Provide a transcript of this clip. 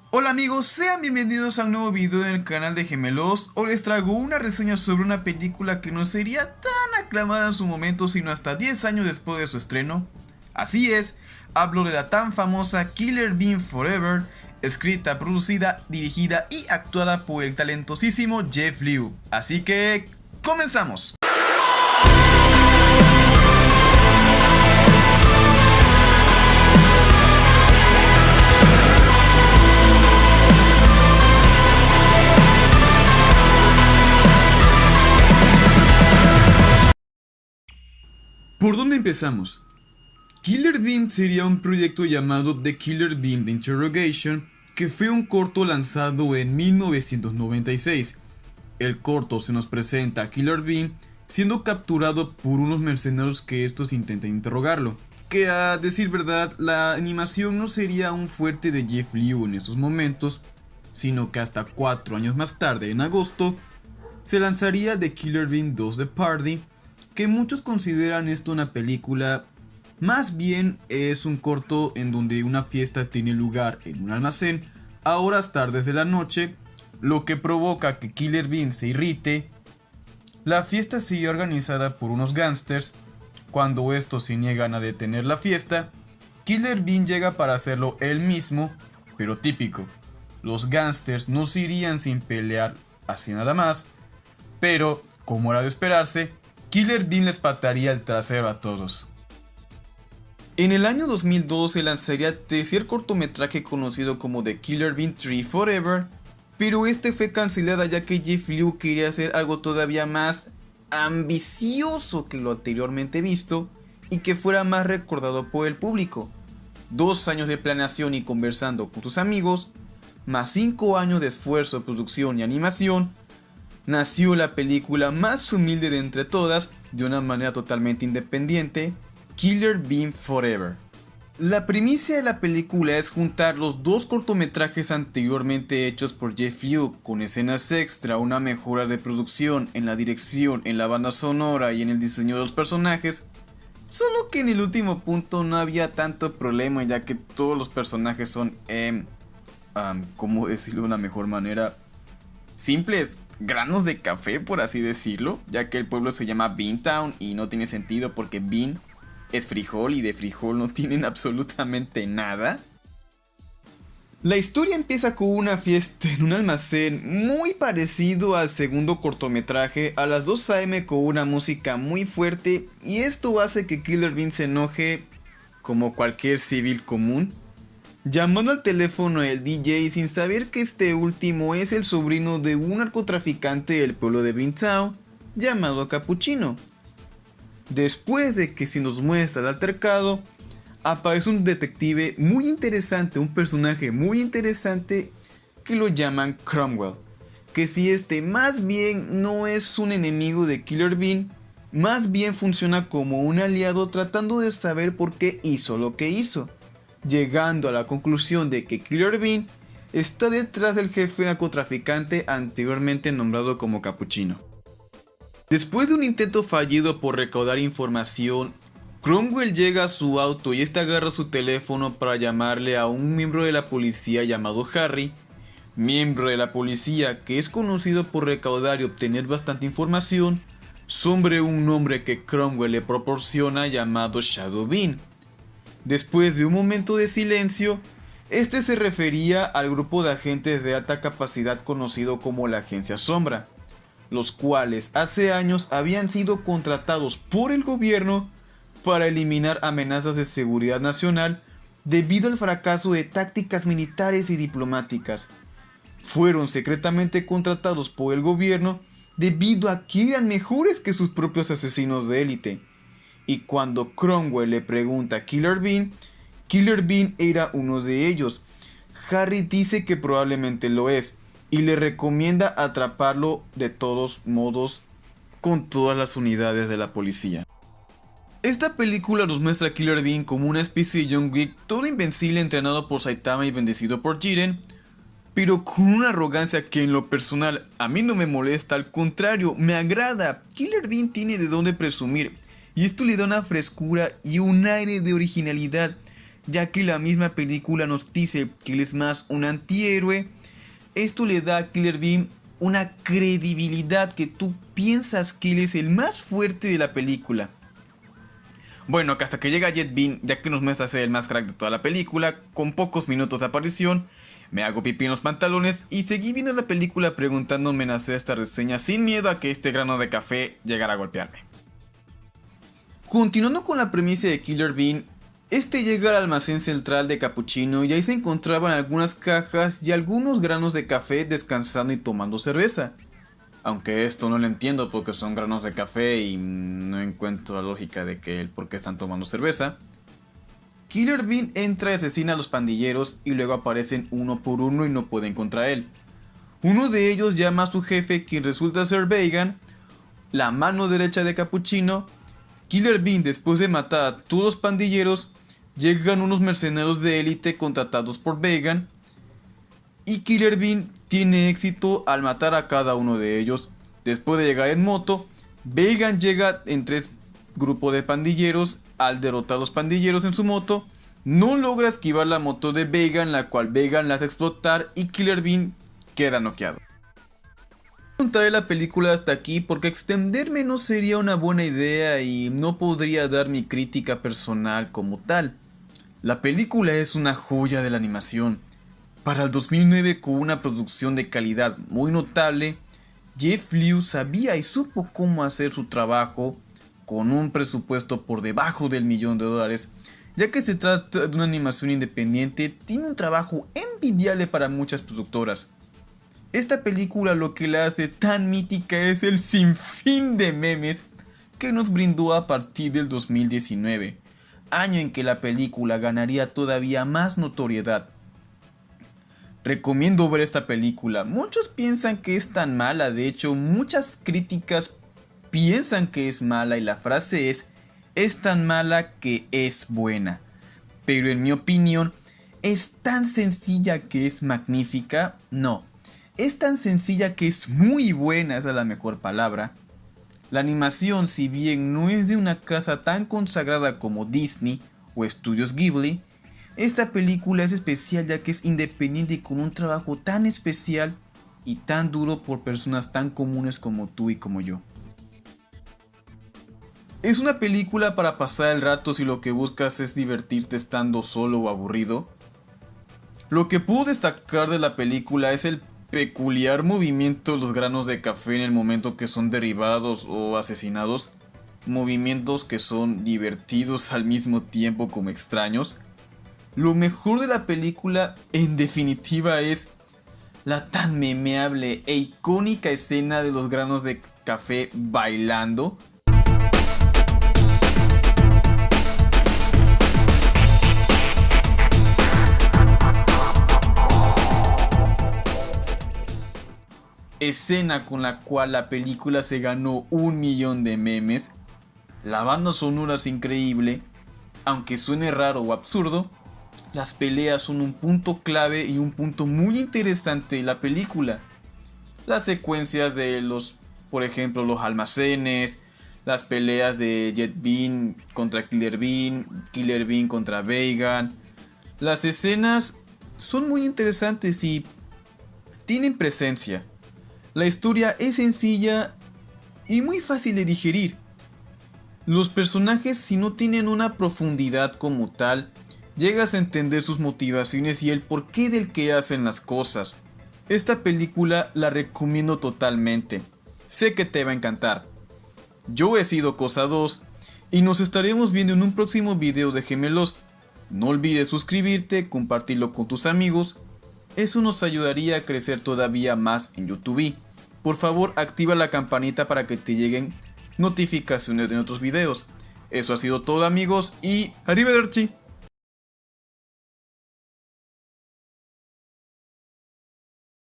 Hola amigos, sean bienvenidos a un nuevo video en el canal de Gemelos. Hoy les traigo una reseña sobre una película que no sería tan aclamada en su momento sino hasta 10 años después de su estreno. Así es, hablo de la tan famosa Killer Bean Forever, escrita, producida, dirigida y actuada por el talentosísimo Jeff Liu. Así que, ¡comenzamos! ¿Por dónde empezamos? Killer Bean sería un proyecto llamado The Killer Bean The Interrogation, que fue un corto lanzado en 1996. El corto se nos presenta a Killer Bean siendo capturado por unos mercenarios que estos intentan interrogarlo. Que a decir verdad, la animación no sería un fuerte de Jeff Liu en esos momentos, sino que hasta 4 años más tarde, en agosto, se lanzaría The Killer Bean 2 The Party, que muchos consideran esto una película. Más bien es un corto en donde una fiesta tiene lugar en un almacén a horas tardes de la noche, lo que provoca que Killer Bean se irrite. La fiesta sigue organizada por unos gángsters. Cuando estos se niegan a detener la fiesta, Killer Bean llega para hacerlo él mismo, pero típico. Los gángsters no se irían sin pelear así nada más, pero, como era de esperarse, Killer Bean les pataría el trasero a todos. En el año 2002 se lanzaría el tercer cortometraje conocido como The Killer Bean 3 Forever, pero este fue cancelado ya que Jeff Liu quería hacer algo todavía más ambicioso que lo anteriormente visto y que fuera más recordado por el público. 2 años de planeación y conversando con sus amigos, más 5 años de esfuerzo, producción y animación, nació la película más humilde de entre todas, de una manera totalmente independiente, Killer Bean Forever. La primicia de la película es juntar los dos cortometrajes anteriormente hechos por Jeff Liu, con escenas extra, una mejora de producción en la dirección, en la banda sonora y en el diseño de los personajes. Solo que en el último punto no había tanto problema, ya que todos los personajes son, ¿cómo decirlo de una mejor manera? Simples granos de café, por así decirlo, ya que el pueblo se llama Beantown y no tiene sentido porque bean es frijol y de frijol no tienen absolutamente nada. La historia empieza con una fiesta en un almacén muy parecido al segundo cortometraje a las 2 AM con una música muy fuerte, y esto hace que Killer Bean se enoje como cualquier civil común, llamando al teléfono al DJ sin saber que este último es el sobrino de un narcotraficante del pueblo de Beantown llamado Capuchino. Después de que se nos muestra el altercado, aparece un detective muy interesante, un personaje muy interesante que lo llaman Cromwell, que si este más bien no es un enemigo de Killer Bean, más bien funciona como un aliado tratando de saber por qué hizo lo que hizo, llegando a la conclusión de que Killer Bean está detrás del jefe narcotraficante anteriormente nombrado como Capuchino. Después de un intento fallido por recaudar información, Cromwell llega a su auto y este agarra su teléfono para llamarle a un miembro de la policía llamado Harry, miembro de la policía que es conocido por recaudar y obtener bastante información sobre un nombre que Cromwell le proporciona llamado Shadow Bean. Después de un momento de silencio, este se refería al grupo de agentes de alta capacidad conocido como la Agencia Sombra, los cuales hace años habían sido contratados por el gobierno para eliminar amenazas de seguridad nacional debido al fracaso de tácticas militares y diplomáticas. Fueron secretamente contratados por el gobierno debido a que eran mejores que sus propios asesinos de élite. Y cuando Cromwell le pregunta a Killer Bean era uno de ellos. Harry dice que probablemente lo es y le recomienda atraparlo de todos modos con todas las unidades de la policía. Esta película nos muestra a Killer Bean como una especie de John Wick, todo invencible, entrenado por Saitama y bendecido por Jiren, pero con una arrogancia que en lo personal a mí no me molesta, al contrario, me agrada. Killer Bean tiene de dónde presumir y esto le da una frescura y un aire de originalidad ya que la misma película nos dice que él es más un antihéroe. Esto le da a Killer Bean una credibilidad que tú piensas que él es el más fuerte de la película. Bueno, que hasta que llega Jet Bean, ya que nos muestra ser el más crack de toda la película, con pocos minutos de aparición, me hago pipí en los pantalones y seguí viendo la película preguntándome en hacer esta reseña sin miedo a que este grano de café llegara a golpearme. Continuando con la premisa de Killer Bean, este llega al almacén central de Cappuccino y ahí se encontraban algunas cajas y algunos granos de café descansando y tomando cerveza. Aunque esto no lo entiendo porque son granos de café y no encuentro la lógica de que el por qué están tomando cerveza. Killer Bean entra y asesina a los pandilleros y luego aparecen uno por uno y no pueden contra él. Uno de ellos llama a su jefe, quien resulta ser Veigan, la mano derecha de Cappuccino. Killer Bean, después de matar a todos los pandilleros, llegan unos mercenarios de élite contratados por Veigan. Y Killer Bean tiene éxito al matar a cada uno de ellos. Después de llegar en moto, Veigan llega en 3 grupos de pandilleros. Al derrotar a los pandilleros en su moto, no logra esquivar la moto de Veigan, la cual Veigan la hace explotar y Killer Bean queda noqueado. Contaré la película hasta aquí porque extenderme no sería una buena idea y no podría dar mi crítica personal como tal. La película es una joya de la animación. Para el 2009, con una producción de calidad muy notable, Jeff Liu sabía y supo cómo hacer su trabajo con un presupuesto por debajo del $1.000.000, ya que se trata de una animación independiente. Tiene un trabajo envidiable para muchas productoras. Esta película lo que la hace tan mítica es el sinfín de memes que nos brindó a partir del 2019, año en que la película ganaría todavía más notoriedad. Recomiendo ver esta película. Muchos piensan que es tan mala, de hecho muchas críticas piensan que es mala y la frase es tan mala que es buena. Pero en mi opinión, ¿es tan sencilla que es magnífica? No. Es tan sencilla que es muy buena, esa es la mejor palabra. La animación, si bien no es de una casa tan consagrada como Disney o Estudios Ghibli, esta película es especial ya que es independiente y con un trabajo tan especial y tan duro por personas tan comunes como tú y como yo. Es una película para pasar el rato si lo que buscas es divertirte estando solo o aburrido. Lo que puedo destacar de la película es el peculiar movimiento de los granos de café en el momento que son derribados o asesinados. Movimientos que son divertidos al mismo tiempo como extraños. Lo mejor de la película en definitiva es la tan memeable e icónica escena de los granos de café bailando. Escena con la cual la película se ganó 1.000.000 de memes. La banda sonora es increíble. Aunque suene raro o absurdo, las peleas son un punto clave y un punto muy interesante de la película. Las secuencias de por ejemplo, los almacenes, las peleas de Jet Bean contra Killer Bean contra Veigan. Las escenas son muy interesantes y tienen presencia. La historia es sencilla y muy fácil de digerir. Los personajes, si no tienen una profundidad como tal, llegas a entender sus motivaciones y el porqué del que hacen las cosas. Esta película la recomiendo totalmente. Sé que te va a encantar. Yo he sido Cosa 2 y nos estaremos viendo en un próximo video de Gemelos. No olvides suscribirte, compartirlo con tus amigos. Eso nos ayudaría a crecer todavía más en YouTube. Por favor, activa la campanita para que te lleguen notificaciones de nuestros videos. Eso ha sido todo, amigos, y arrivederci.